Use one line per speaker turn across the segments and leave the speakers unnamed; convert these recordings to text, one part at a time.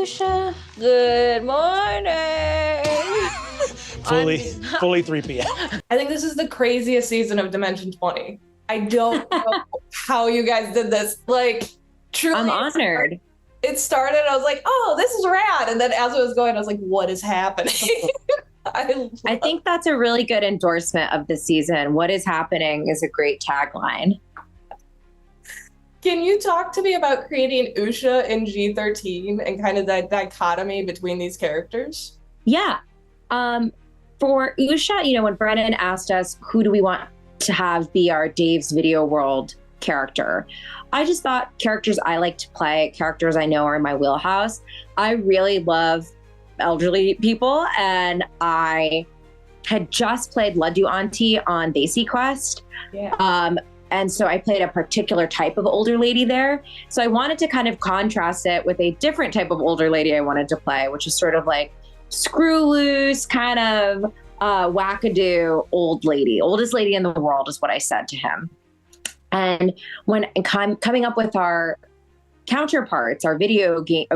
Usha. Good morning.
Fully 3 p.m.
I think this is the craziest season of Dimension 20. I don't know how you guys did this. Like, truly.
I'm honored.
It started, I was like, oh, this is rad. And then as it was going, I was like, what is happening?
I think that's a really good endorsement of the season. What is happening is a great tagline.
Can you talk to me about creating Usha and G13 and kind of that dichotomy between these characters?
Yeah. For Usha, when Brennan asked us, who do we want to have be our Dave's Video World character? I just thought characters I like to play, characters I know are in my wheelhouse. I really love elderly people, and I had just played Laddu Auntie on Desi Quest.
Yeah.
And so I played a particular type of older lady there. So I wanted to kind of contrast it with a different type of older lady I wanted to play, which is sort of like screw loose, kind of wackadoo old lady. Oldest lady in the world is what I said to him. And when coming up with our counterparts, our video game,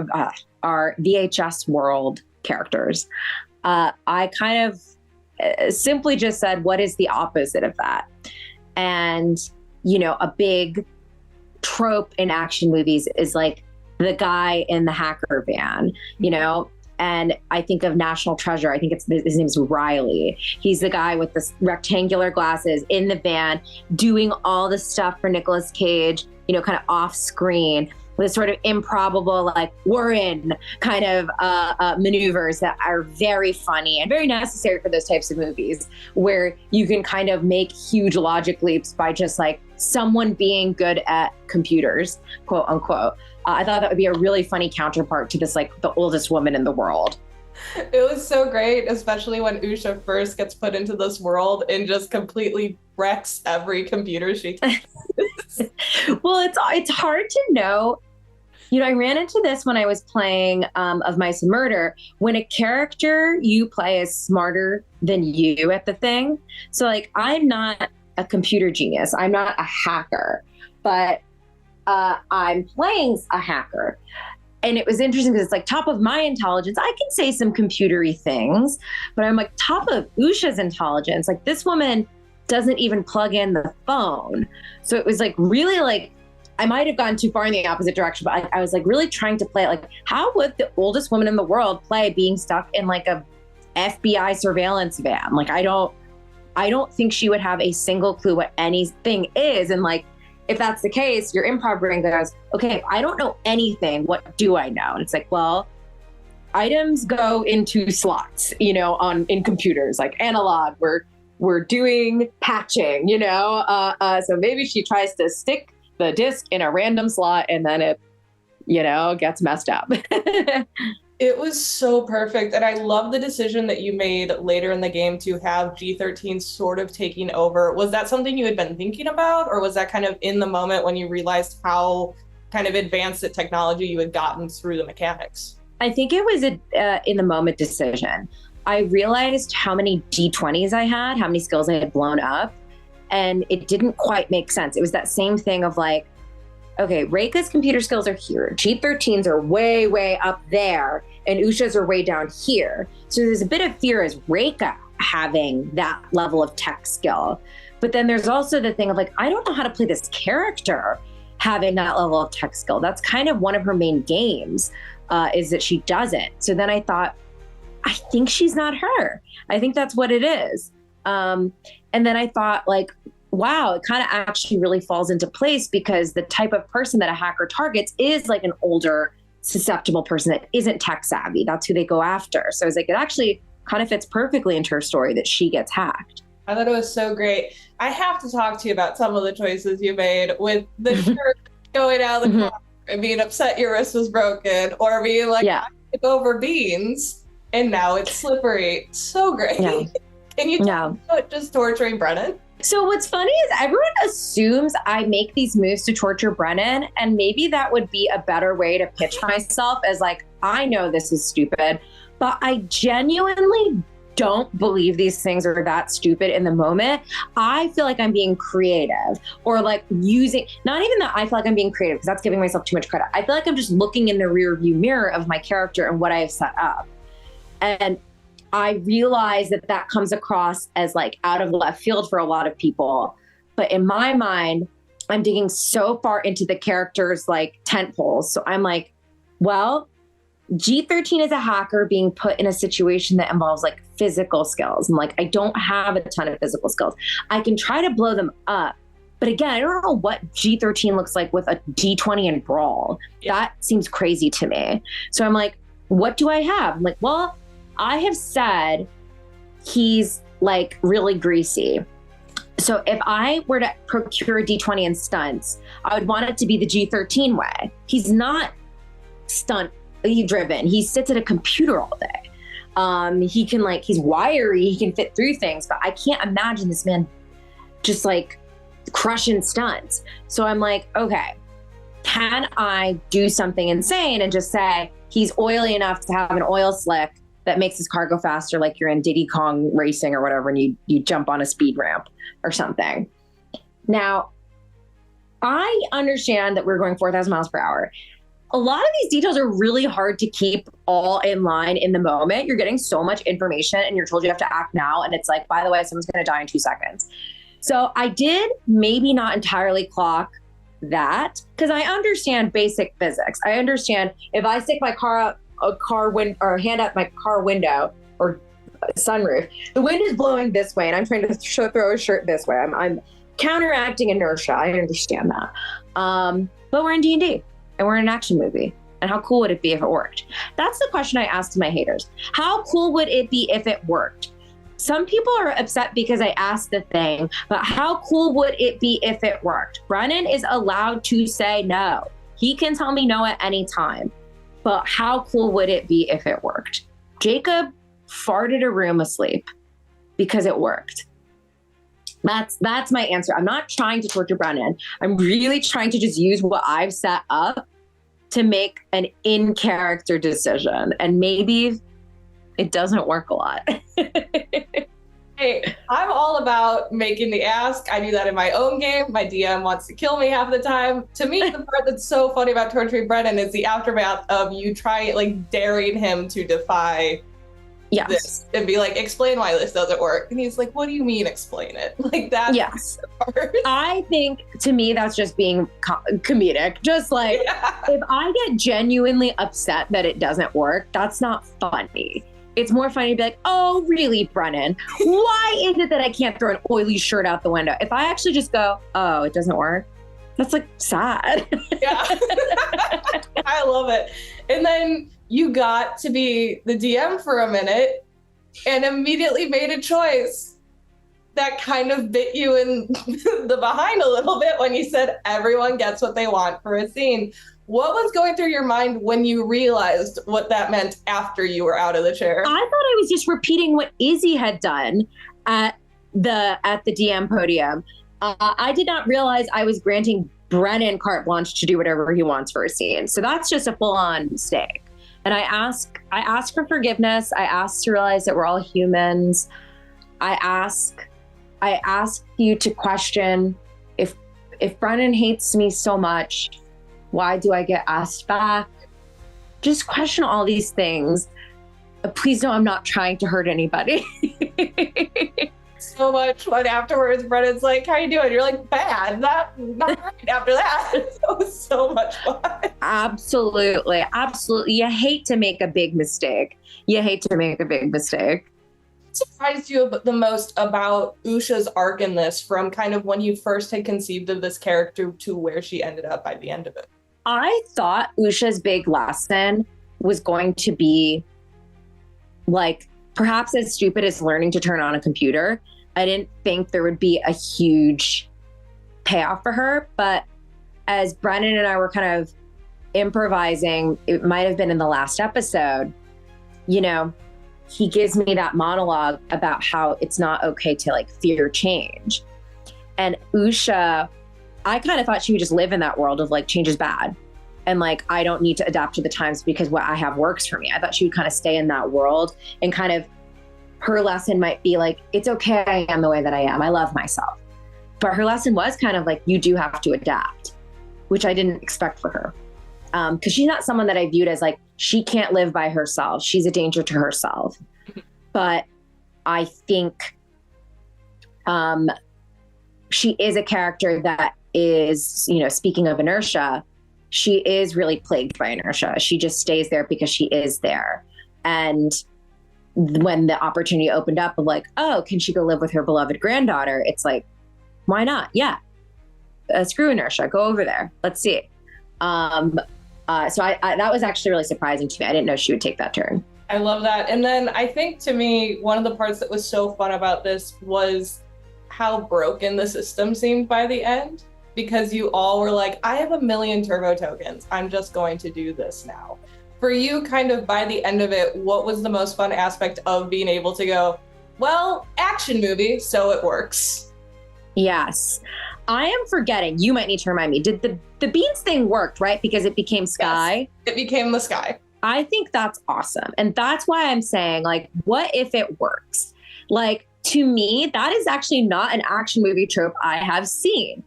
our VHS world characters, I kind of simply just said, what is the opposite of that? And a big trope in action movies is like the guy in the hacker van, and I think of National Treasure. I think his name's Riley. He's the guy with the rectangular glasses in the van doing all the stuff for Nicolas Cage, kind of off screen with sort of improbable, like we're in kind of maneuvers that are very funny and very necessary for those types of movies, where you can kind of make huge logic leaps by just like someone being good at computers, quote unquote. I thought that would be a really funny counterpart to this, like the oldest woman in the world.
It was so great, especially when Usha first gets put into this world and just completely wrecks every computer she can.
Well, it's hard to know. I ran into this when I was playing Of Mice and Murder, when a character you play is smarter than you at the thing. So like, I'm not a computer genius. I'm not a hacker, but I'm playing a hacker. And it was interesting because it's like top of my intelligence, I can say some computery things, but I'm like top of Usha's intelligence. Like this woman doesn't even plug in the phone. So it was like really like, I might have gone too far in the opposite direction, but I was like really trying to play it. Like, how would the oldest woman in the world play being stuck in like a FBI surveillance van? Like, I don't think she would have a single clue what anything is. And like, if that's the case, your improv brain goes, okay, I don't know anything. What do I know? And it's like, well, items go into slots, in computers, like analog. We're doing patching, so maybe she tries to stick the disc in a random slot and then it, gets messed up.
It was so perfect. And I love the decision that you made later in the game to have G13 sort of taking over. Was that something you had been thinking about, or was that kind of in the moment when you realized how kind of advanced the technology you had gotten through the mechanics?
I think it was in the moment decision. I realized how many D20s I had, how many skills I had blown up, and it didn't quite make sense. It was that same thing of like, okay, Rekha's computer skills are here. G13's are way, way up there, and Usha's are way down here. So there's a bit of fear as Rekha having that level of tech skill. But then there's also the thing of like, I don't know how to play this character having that level of tech skill. That's kind of one of her main games, is that she doesn't. So then I thought, I think she's not her. I think that's what it is. And then I thought like, wow, it kind of actually really falls into place because the type of person that a hacker targets is like an older, susceptible person that isn't tech savvy. That's who they go after. So I was like, it actually kind of fits perfectly into her story that she gets hacked.
I thought it was so great. I have to talk to you about some of the choices you made with the shirt going out of the car and being upset your wrist was broken, or being like, I took over beans and now it's slippery. So great.
Yeah.
Can you talk about just torturing Brennan?
So what's funny is everyone assumes I make these moves to torture Brennan, and maybe that would be a better way to pitch myself as like, I know this is stupid, but I genuinely don't believe these things are that stupid in the moment, I feel like I'm being creative, or like using, not even that I feel like I'm being creative, because that's giving myself too much credit. I feel like I'm just looking in the rear view mirror of my character and what I have set up. And I realize that that comes across as like out of left field for a lot of people. But in my mind, I'm digging so far into the character's like tent poles. So I'm like, well, G13 is a hacker being put in a situation that involves like physical skills. I'm like, I don't have a ton of physical skills. I can try to blow them up. But again, I don't know what G13 looks like with a D20 and brawl. Yeah. That seems crazy to me. So I'm like, what do I have? I'm like, well, I have said he's like really greasy. So if I were to procure a D20 and stunts, I would want it to be the G13 way. He's not stunt driven. He sits at a computer all day. He can like, he's wiry, he can fit through things, but I can't imagine this man just like crushing stunts. So I'm like, okay, can I do something insane and just say he's oily enough to have an oil slick that makes his car go faster, like you're in Diddy Kong racing or whatever, and you jump on a speed ramp or something. Now, I understand that we're going 4,000 miles per hour. A lot of these details are really hard to keep all in line in the moment. You're getting so much information and you're told you have to act now. And it's like, by the way, someone's going to die in 2 seconds. So I did maybe not entirely clock that, because I understand basic physics. I understand if I stick my or hand out my car window or sunroof, the wind is blowing this way and I'm trying to throw a shirt this way. I'm counteracting inertia. I understand that. But we're in D&D. And we're in an action movie. And how cool would it be if it worked? That's the question I asked my haters. How cool would it be if it worked? Some people are upset because I asked the thing, but how cool would it be if it worked? Brennan is allowed to say no. He can tell me no at any time. But how cool would it be if it worked? Jacob farted a room asleep because it worked. That's my answer. I'm not trying to torture Brennan. I'm really trying to just use what I've set up to make an in-character decision. And maybe it doesn't work a lot.
Hey, I'm all about making the ask. I do that in my own game. My DM wants to kill me half the time. To me, the part that's so funny about torturing Brennan is the aftermath of you daring him to defy this and be like, explain why this doesn't work. And he's like, what do you mean explain it? Like that.
Yes. I think to me, that's just being comedic. Just like, if I get genuinely upset that it doesn't work, that's not funny. It's more funny to be like, oh, really, Brennan? Why is it that I can't throw an oily shirt out the window? If I actually just go, oh, it doesn't work, that's like sad.
Yeah. I love it. And then you got to be the DM for a minute and immediately made a choice that kind of bit you in the behind a little bit when you said everyone gets what they want for a scene. What was going through your mind when you realized what that meant after you were out of the chair?
I thought I was just repeating what Izzy had done at the DM podium. I did not realize I was granting Brennan carte blanche to do whatever he wants for a scene. So that's just a full-on mistake. And I ask for forgiveness. I ask to realize that we're all humans. I ask you to question if Brennan hates me so much, why do I get asked back? Just question all these things. Please know I'm not trying to hurt anybody.
So much fun afterwards. Brennan's like, how you doing? You're like, bad, not great after that. It was so much fun.
Absolutely. You hate to make a big mistake. What
surprised you the most about Usha's arc in this, from kind of when you first had conceived of this character to where she ended up by the end of it?
I thought Usha's big lesson was going to be like perhaps as stupid as learning to turn on a computer. I didn't think there would be a huge payoff for her, but as Brennan and I were kind of improvising, it might have been in the last episode, you know, he gives me that monologue about how it's not okay to like fear change. And Usha, I kind of thought she would just live in that world of like change is bad. And like, I don't need to adapt to the times because what I have works for me. I thought she would kind of stay in that world and kind of her lesson might be like, it's okay, I am the way that I am. I love myself. But her lesson was kind of like, you do have to adapt, which I didn't expect for her. Because she's not someone that I viewed as like, she can't live by herself. She's a danger to herself. But I think she is a character that is, you know, speaking of inertia, she is really plagued by inertia. She just stays there because she is there. And when the opportunity opened up of like, oh, can she go live with her beloved granddaughter? It's like, why not? Yeah. Screw inertia. Go over there. Let's see. So that was actually really surprising to me. I didn't know she would take that turn.
I love that. And then I think to me, one of the parts that was so fun about this was how broken the system seemed by the end, because you all were like, I have 1 million turbo tokens. I'm just going to do this now. For you, kind of by the end of it, what was the most fun aspect of being able to go, well, action movie, so it works?
Yes. I am forgetting. You might need to remind me. Did the beans thing worked, right? Because it became sky?
Yes, it became the sky.
I think that's awesome. And that's why I'm saying, like, what if it works? Like, to me, that is actually not an action movie trope I have seen.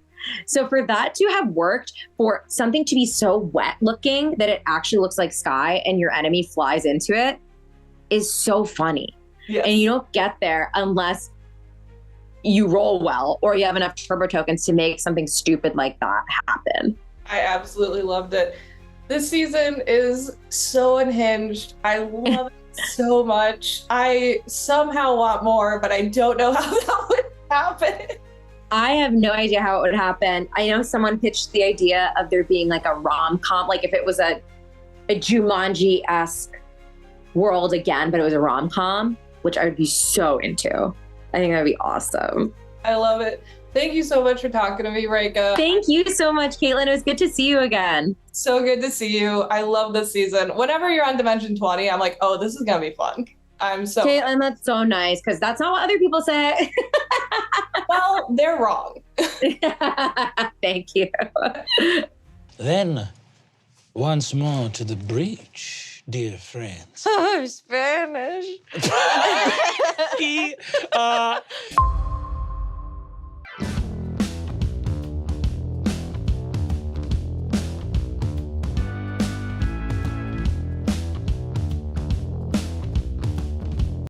So for that to have worked, for something to be so wet looking that it actually looks like sky and your enemy flies into it is so funny. Yes. And you don't get there unless you roll well or you have enough turbo tokens to make something stupid like that happen.
I absolutely loved it. This season is so unhinged. I love it so much. I somehow want more, but I don't know how that would happen.
I have no idea how it would happen. I know someone pitched the idea of there being like a rom-com, like if it was a Jumanji-esque world again, but it was a rom-com, which I would be so into. I think that would be awesome.
I love it. Thank you so much for talking to me, Rekha.
Thank you so much, Caitlin. It was good to see you again.
So good to see you. I love this season. Whenever you're on Dimension 20, I'm like, oh, this is going to be fun. I'm so...
Caitlin, that's so nice, because that's not what other people say.
Well, they're wrong.
Thank you.
Then, once more to the breach, dear friends.
Oh, Spanish.